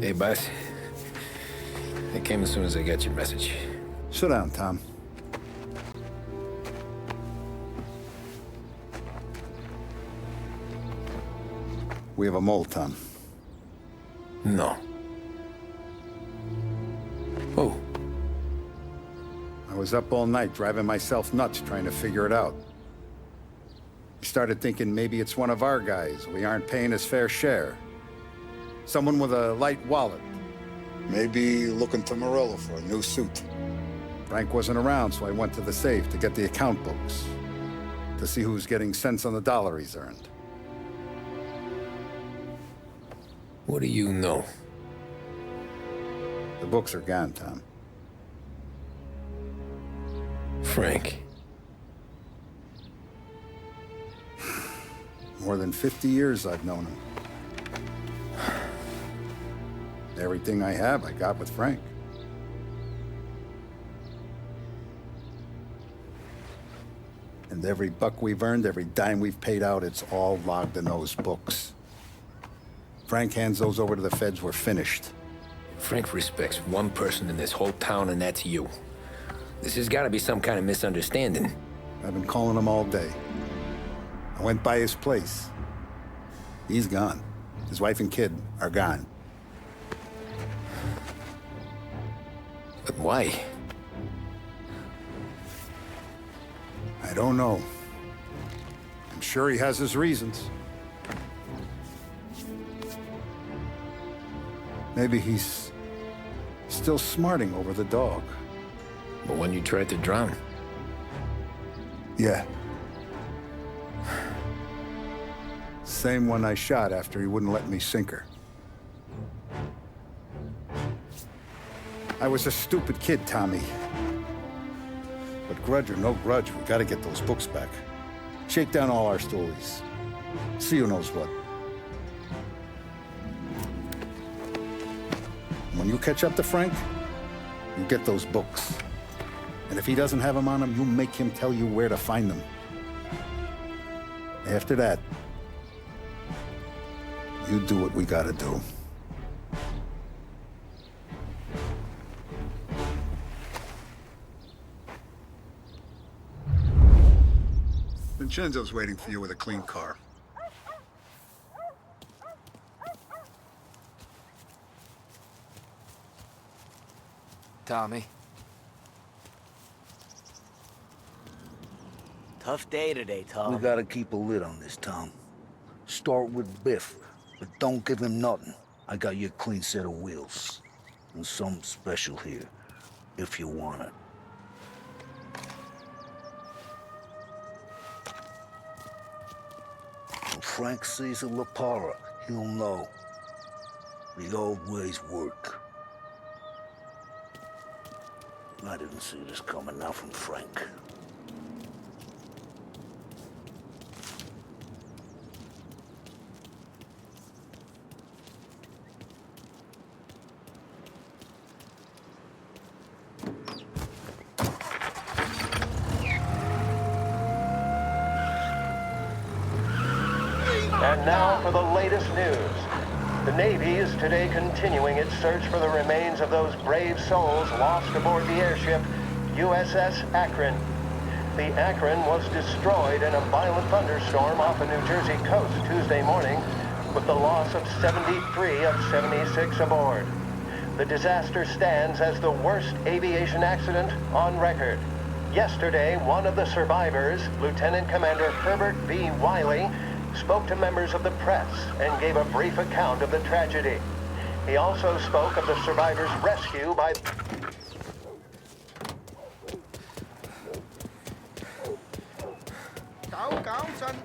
Hey, boss. I came as soon as I got your message. Sit down, Tom. We have a mole, Tom. No. Oh. I was up all night driving myself nuts trying to figure it out. I started thinking maybe it's one of our guys. We aren't paying his fair share. Someone with a light wallet. Maybe looking to Morello for a new suit. Frank wasn't around, so I went to the safe to get the account books. To see who's getting cents on the dollar he's earned. What do you know? The books are gone, Tom. Frank. More than 50 years I've known him. Everything I have, I got with Frank. And every buck we've earned, every dime we've paid out, it's all logged in those books. Frank hands those over to the feds, we're finished. Frank respects one person in this whole town, and that's you. This has got to be some kind of misunderstanding. I've been calling him all day. I went by his place. He's gone. His wife and kid are gone. But why? I don't know. I'm sure he has his reasons. Maybe he's still smarting over the dog. But when you tried to drown? Yeah. Same one I shot after he wouldn't let me sink her. I was a stupid kid, Tommy. But grudge or no grudge, we gotta get those books back. Shake down all our stories. See who knows what. When you catch up to Frank, you get those books. And if he doesn't have them on him, you make him tell you where to find them. After that, you do what we gotta do. Vincenzo's waiting for you with a clean car. Tommy. Tough day today, Tom. We gotta keep a lid on this, Tom. Start with Biff, but don't give him nothing. I got you a clean set of wheels. And something special here, if you want it. When Frank sees a La Parra, he'll know. The old ways work. I didn't see this coming now from Frank. And now for the latest news. The Navy is today continuing its search for the remains of those brave souls lost aboard the airship USS Akron. The Akron was destroyed in a violent thunderstorm off the New Jersey coast Tuesday morning, with the loss of 73 of 76 aboard. The disaster stands as the worst aviation accident on record. Yesterday, one of the survivors, Lieutenant Commander Herbert V. Wiley, spoke to members of the press and gave a brief account of the tragedy. He also spoke of the survivors' rescue by... Son.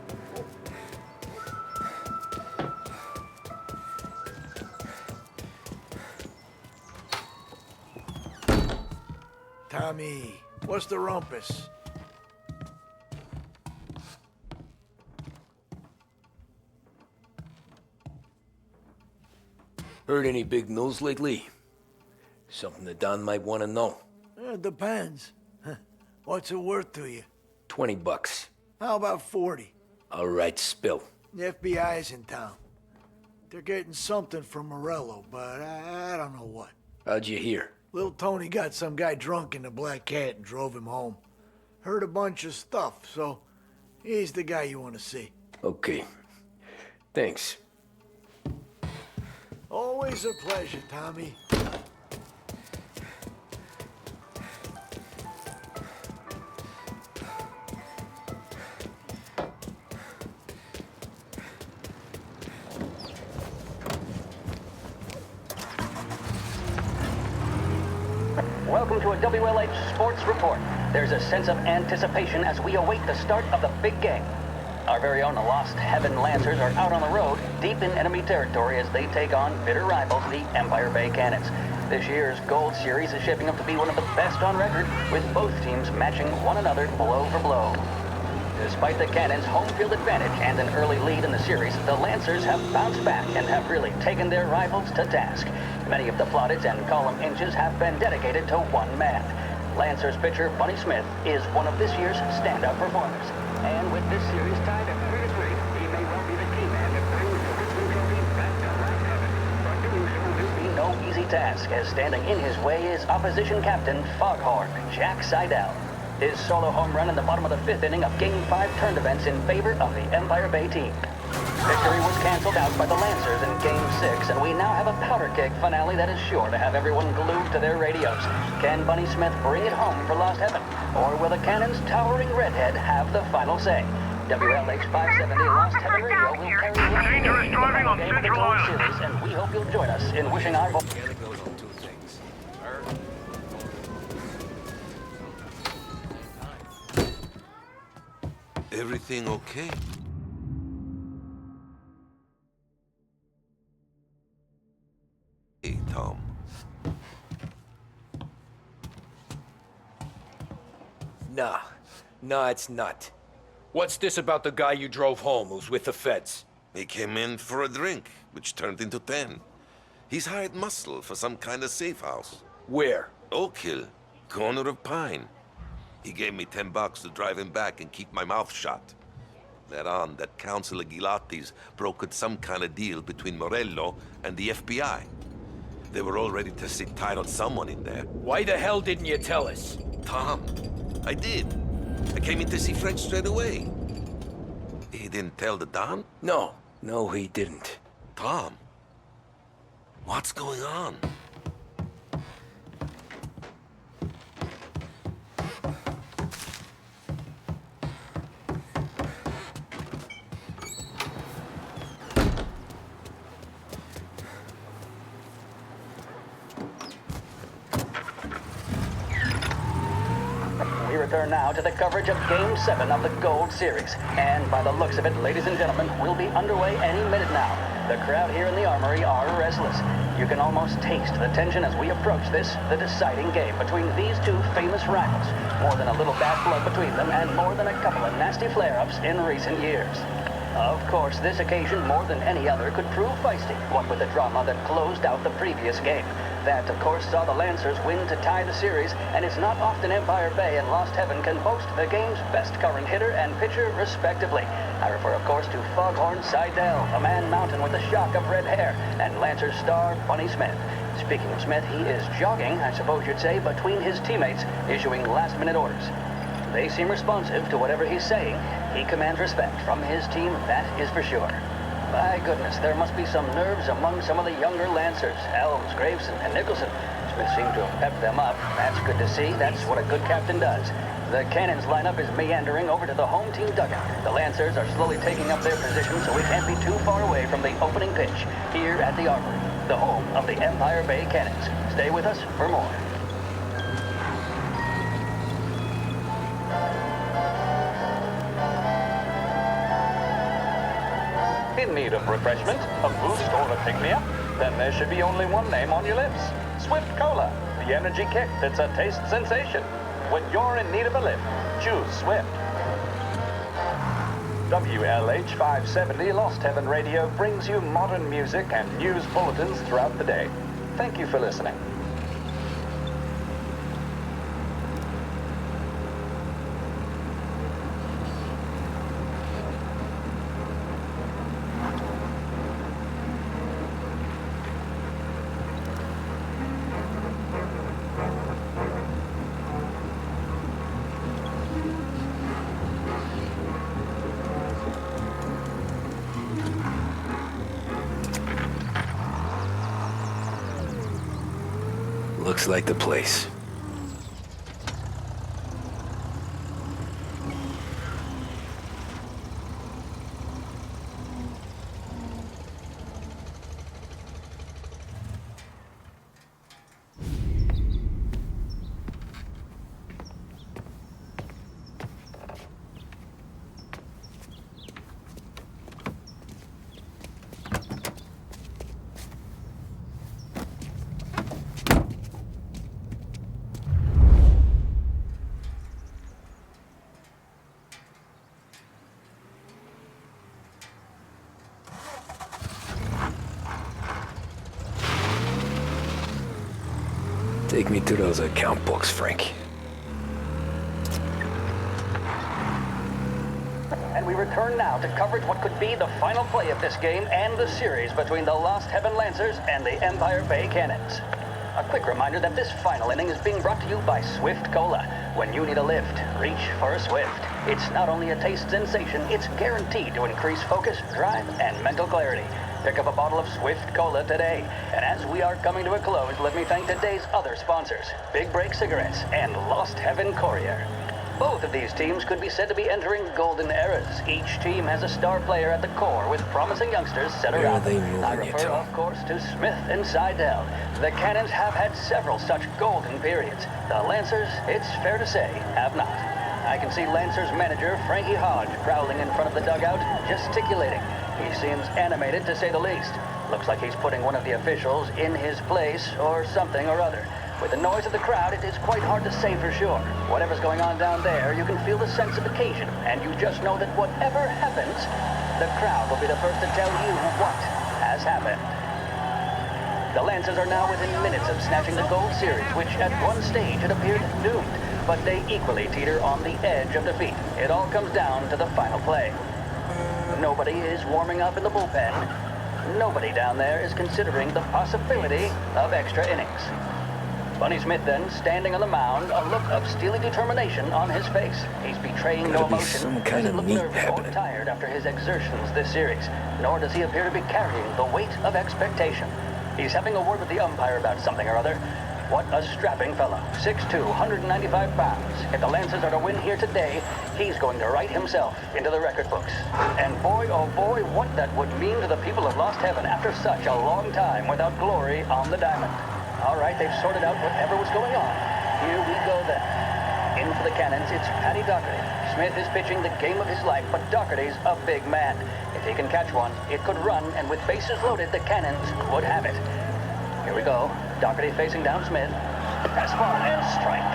Tommy, what's the rumpus? Heard any big news lately? Something that Don might want to know. It depends. What's it worth to you? $20. How about 40? All right, spill. The FBI's in town. They're getting something from Morello, but I don't know what. How'd you hear? Little Tony got some guy drunk in the Black Cat and drove him home. Heard a bunch of stuff, so he's the guy you want to see. Okay. Thanks. Always a pleasure, Tommy. Welcome to a WLH Sports Report. There's a sense of anticipation as we await the start of the big game. Our very own Lost Heaven Lancers are out on the road, deep in enemy territory as they take on bitter rivals, the Empire Bay Cannons. This year's Gold Series is shaping up to be one of the best on record, with both teams matching one another blow for blow. Despite the Cannons' home field advantage and an early lead in the series, the Lancers have bounced back and have really taken their rivals to task. Many of the plaudits and column inches have been dedicated to one man. Lancers pitcher Bunny Smith is one of this year's standout performers. And with this series tied at 3-3, he may well be the key man to bring the Richmond Trophy back to Lost Heaven. But doing so will be no easy task, as standing in his way is opposition captain Foghorn Jack Seidel. His solo home run in the bottom of the fifth inning of Game 5 turned events in favor of the Empire Bay team. Victory was canceled out by the Lancers in Game 6, and we now have a powder keg finale that is sure to have everyone glued to their radios. Can Bunny Smith bring it home for Lost Heaven? Or will the Cannon's towering redhead have the final say? WLH 570 Lost Heaven Radio will carry the Dangerous driving on Central Island. Series, and we hope you'll join us in wishing our... Mechanic goes on two things. Everything okay? Hey, Tom. Nah, it's not. What's this about the guy you drove home who's with the feds? He came in for a drink, which turned into 10. He's hired muscle for some kind of safe house. Where? Oak Hill, corner of Pine. He gave me $10 to drive him back and keep my mouth shut. Later on, that Councilor Gilatti's brokered some kind of deal between Morello and the FBI. They were all ready to sit tight on someone in there. Why the hell didn't you tell us? Tom, I did. I came in to see French straight away. He didn't tell the Don? No, he didn't. Tom, what's going on? We return now to the coverage of Game 7 of the Gold Series. And by the looks of it, ladies and gentlemen, we'll be underway any minute now. The crowd here in the Armory are restless. You can almost taste the tension as we approach this, the deciding game between these two famous rivals. More than a little bad blood between them, and more than a couple of nasty flare-ups in recent years. Of course, this occasion, more than any other, could prove feisty, what with the drama that closed out the previous game. That, of course, saw the Lancers win to tie the series, and it's not often Empire Bay and Lost Heaven can boast the game's best current hitter and pitcher, respectively. I refer, of course, to Foghorn Seidel, a man mountain with a shock of red hair, and Lancers star Bunny Smith. Speaking of Smith, he is jogging, I suppose you'd say, between his teammates, issuing last-minute orders. They seem responsive to whatever he's saying. He commands respect from his team, that is for sure. My goodness, there must be some nerves among some of the younger Lancers, Elms, Graveson, and Nicholson. Smith seemed to have pepped them up. That's good to see. That's what a good captain does. The Cannons lineup is meandering over to the home team dugout. The Lancers are slowly taking up their position, so we can't be too far away from the opening pitch here at the Armory, the home of the Empire Bay Cannons. Stay with us for more. In need of refreshment, a boost or a pick-me-up? Then there should be only one name on your lips. Swift Cola, the energy kick that's a taste sensation. When you're in need of a lift, choose Swift. WLH 570 Lost Heaven Radio brings you modern music and news bulletins throughout the day. Thank you for listening. Looks like the place. Take me to those account books, Frank. And we return now to coverage what could be the final play of this game and the series between the Lost Heaven Lancers and the Empire Bay Cannons. A quick reminder that this final inning is being brought to you by Swift Cola. When you need a lift, reach for a Swift. It's not only a taste sensation, it's guaranteed to increase focus, drive, and mental clarity. Pick up a bottle of Swift Cola today. And as we are coming to a close, let me thank today's other sponsors, Big Break Cigarettes and Lost Heaven Courier. Both of these teams could be said to be entering golden eras. Each team has a star player at the core with promising youngsters set Where around are they them. moving I you refer, to? of course, to Smith and Seidel. The Cannons have had several such golden periods. The Lancers, it's fair to say, have not. I can see Lancers manager Frankie Hodge prowling in front of the dugout, gesticulating. He seems animated, to say the least. Looks like he's putting one of the officials in his place or something or other. With the noise of the crowd, it is quite hard to say for sure. Whatever's going on down there, you can feel the sense of occasion, and you just know that whatever happens, the crowd will be the first to tell you what has happened. The Lancers are now within minutes of snatching the Gold Series, which at one stage had appeared doomed, but they equally teeter on the edge of defeat. It all comes down to the final play. Nobody is warming up in the bullpen. Nobody down there is considering the possibility of extra innings. Bunny Smith then, standing on the mound, a look of steely determination on his face. He's betraying no Gotta be emotion. some He kind doesn't of look meat nervous or happening. tired after his exertions this series, nor does he appear to be carrying the weight of expectation. He's having a word with the umpire about something or other. What a strapping fellow. 6'2", 195 pounds. If the Lancers are to win here today, he's going to write himself into the record books. And boy, oh boy, what that would mean to the people of Lost Heaven after such a long time without glory on the diamond. All right, they've sorted out whatever was going on. Here we go then. In for the Cannons, it's Paddy Doherty. Smith is pitching the game of his life, but Doherty's a big man. If he can catch one, it could run, and with bases loaded, the Cannons would have it. Here we go. Doherty facing down Smith. Fastball and strike.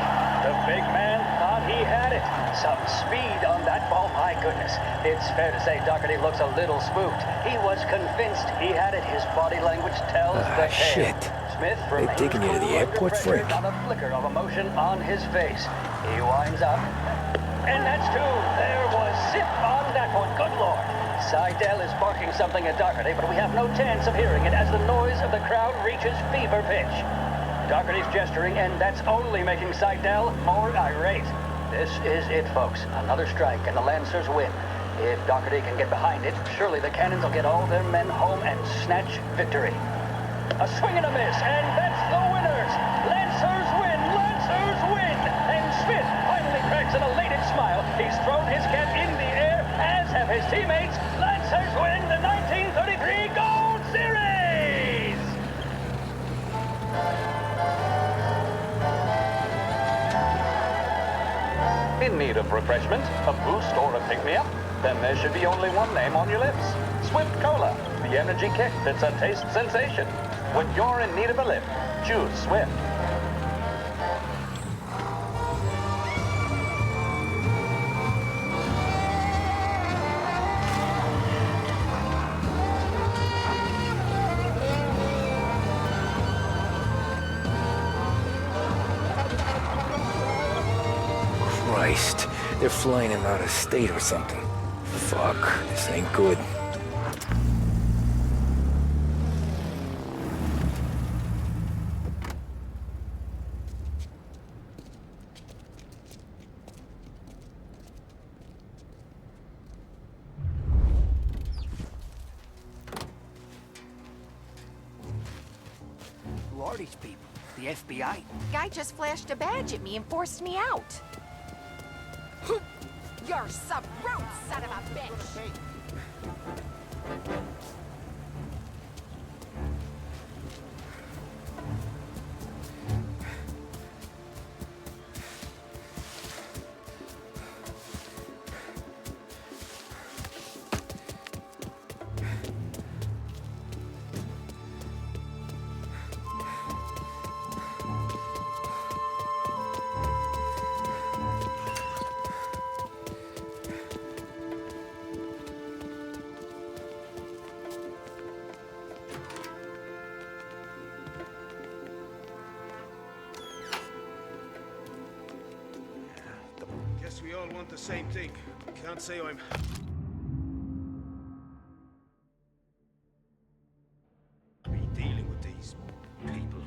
The big man thought he had it. Some speed on that ball, my goodness. It's fair to say Doherty looks a little spooked. He was convinced he had it. His body language tells the tale. Shit. Smith They remains taking you to the cool under airport, pressure, Frank? not a flicker of emotion on his face. He winds up. And that's two. There was zip on that one. Good Lord. Seidel is barking something at Doherty, but we have no chance of hearing it as the noise of the crowd reaches fever pitch. Doherty's gesturing, and that's only making Seidel more irate. This is it, folks. Another strike, and the Lancers win. If Doherty can get behind it, surely the Cannons will get all their men home and snatch victory. A swing and a miss, and that's the winners! Lancers win! Lancers win! And Smith finally cracks an elated smile. He's thrown his cap in the air, as have his teammates. Lancers win the 1933 Gold Series! In need of refreshment, a boost, or a pick-me-up? Then there should be only one name on your lips. Swift Cola, the energy kick that's a taste sensation. When you're in need of a lift, choose Swift. Christ, they're flying him out of state or something. Fuck, this ain't good. Who are these people? The FBI? Guy just flashed a badge at me and forced me out. You're some rude son of a bitch! Guess we all want the same thing. Can't say I'm... be dealing with these people.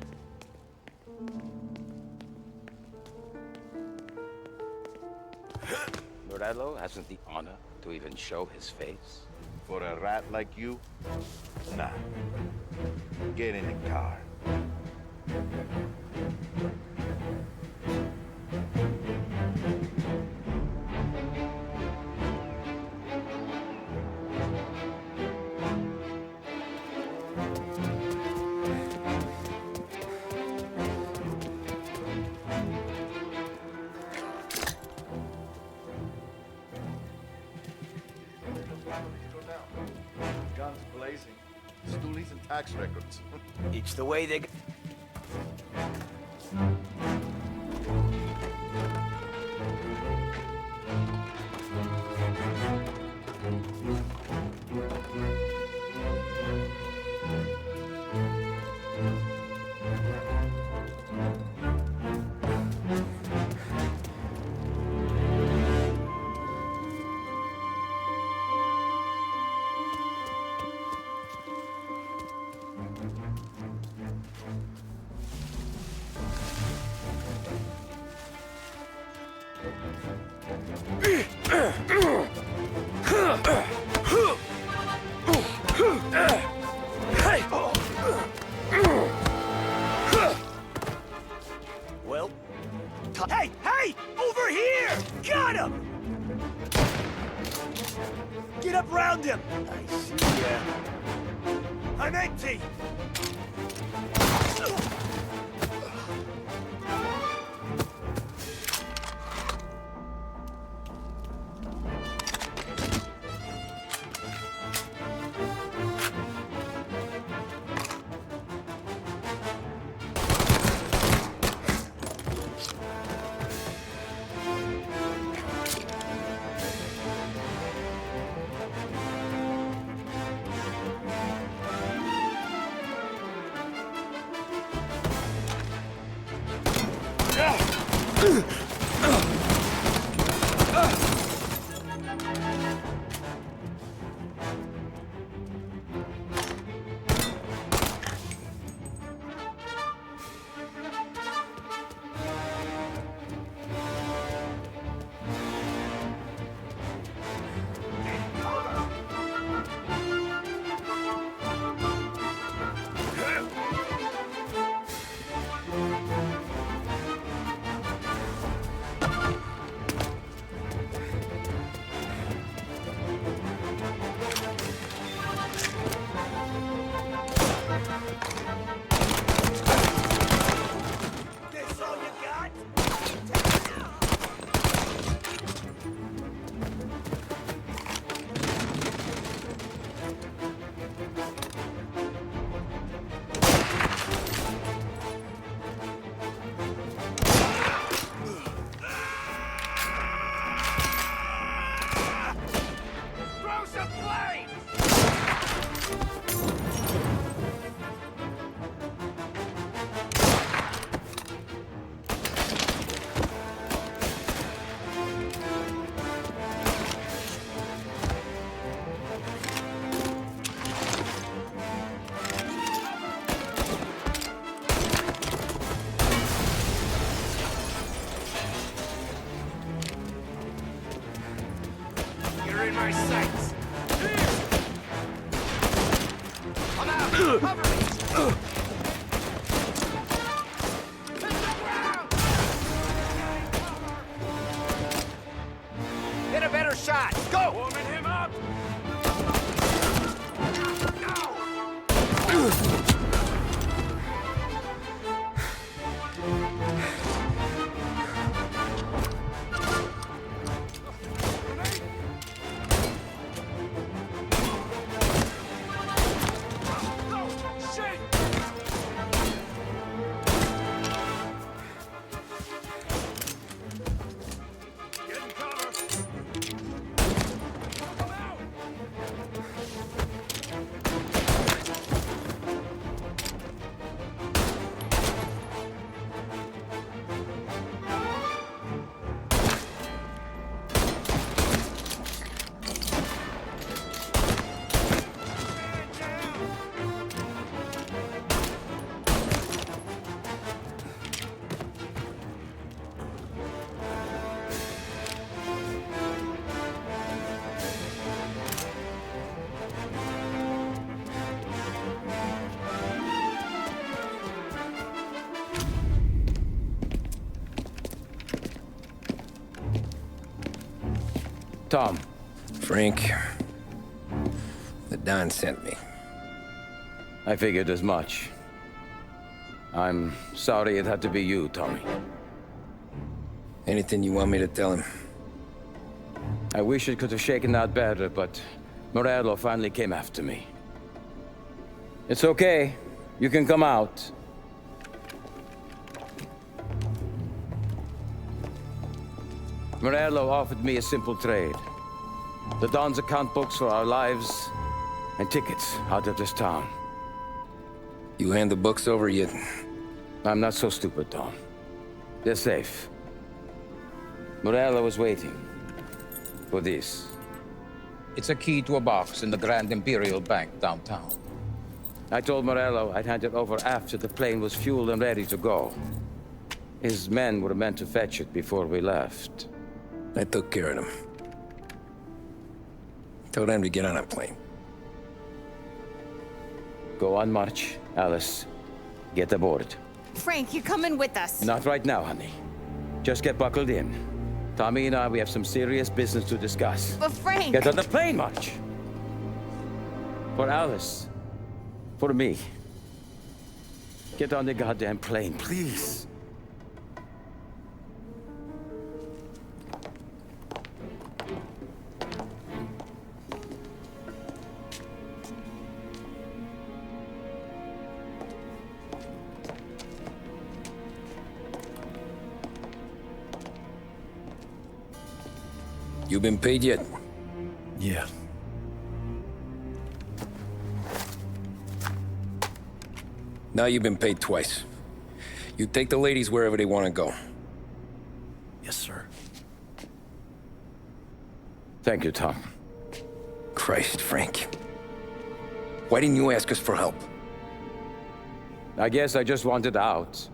Morello hasn't the honor to even show his face. For a rat like you? Nah. Get in the car. Guns blazing. Stoolies and tax records. It's the way they... Well... Hey! Hey! Over here! Got him! Get up round him! I see ya. I'm empty! in my sights. I'm out. Cover me. shot. Go! Warming him up! Tom. Frank, the Don sent me. I figured as much. I'm sorry it had to be you, Tommy. Anything you want me to tell him? I wish it could have shaken out better, but Morello finally came after me. It's okay. You can come out. Morello offered me a simple trade. The Don's account books for our lives and tickets out of this town. You hand the books over yet? I'm not so stupid, Tom. They're safe. Morello was waiting for this. It's a key to a box in the Grand Imperial Bank downtown. I told Morello I'd hand it over after the plane was fueled and ready to go. His men were meant to fetch it before we left. I took care of them. Told them to get on a plane. Go on, march, Alice. Get aboard. Frank, you're coming with us. Not right now, honey. Just get buckled in. Tommy and I, we have some serious business to discuss. But Frank... Get on the plane, March! For Alice. For me. Get on the goddamn plane, please. You been paid yet? Yeah. Now you've been paid twice. You take the ladies wherever they want to go. Yes, sir. Thank you, Tom. Christ, Frank. Why didn't you ask us for help? I guess I just wanted out.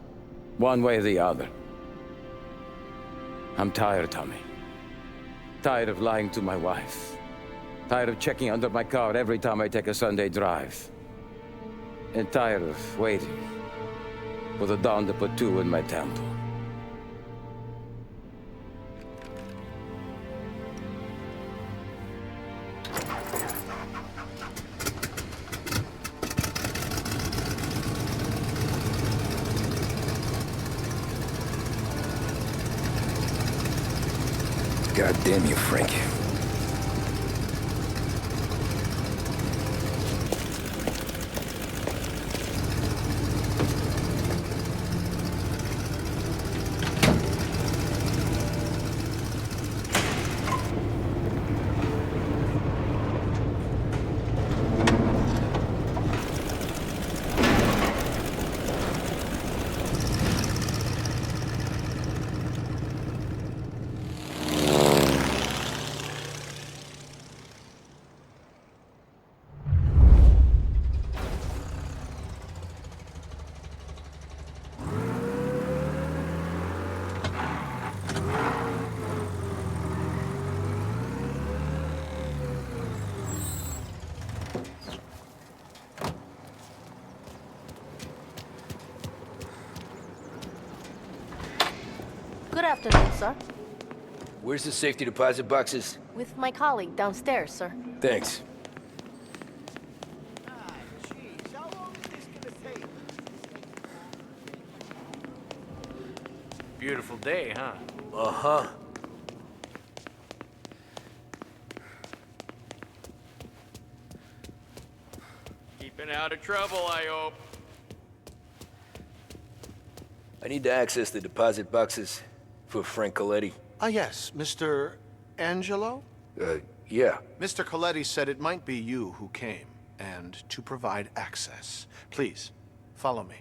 One way or the other. I'm tired, Tommy. Tired of lying to my wife. Tired of checking under my car every time I take a Sunday drive. And tired of waiting for the dawn to put two in my temple. God damn you, Frank. Good afternoon, sir. Where's the safety deposit boxes? With my colleague downstairs, sir. Thanks. Beautiful day, huh? Uh-huh. Keeping out of trouble, I hope. I need to access the deposit boxes for Frank Coletti. Ah, yes, Mr. Angelo? Yeah. Mr. Coletti said it might be you who came, and to provide access. Please, follow me.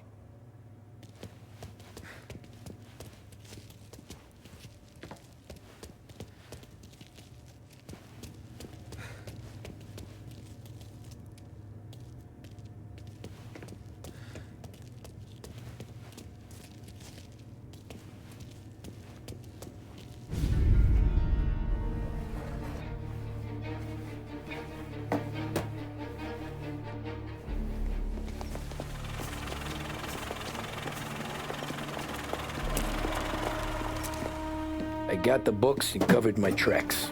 I got the books and covered my tracks.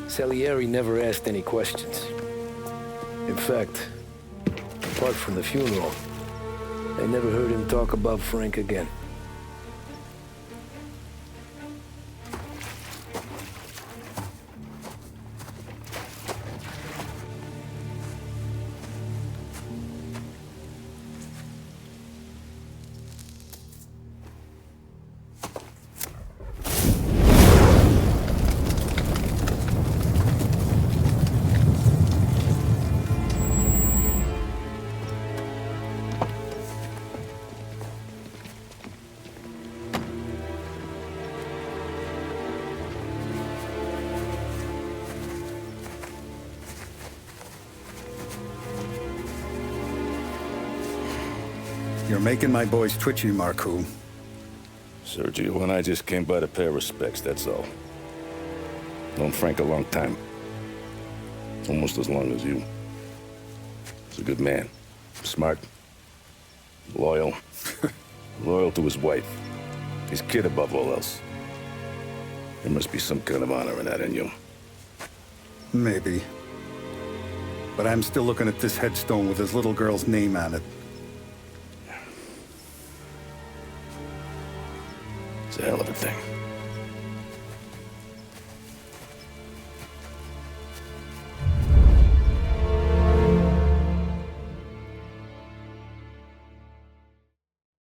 Salieri never asked any questions. In fact, apart from the funeral, I never heard him talk about Frank again. You're making my boys twitchy, Marku. Sergio and I just came by to pay respects, that's all. Known Frank a long time. Almost as long as you. He's a good man. Smart. Loyal. Loyal to his wife. His kid above all else. There must be some kind of honor in that in you. Maybe. But I'm still looking at this headstone with his little girl's name on it. It's a hell of a thing.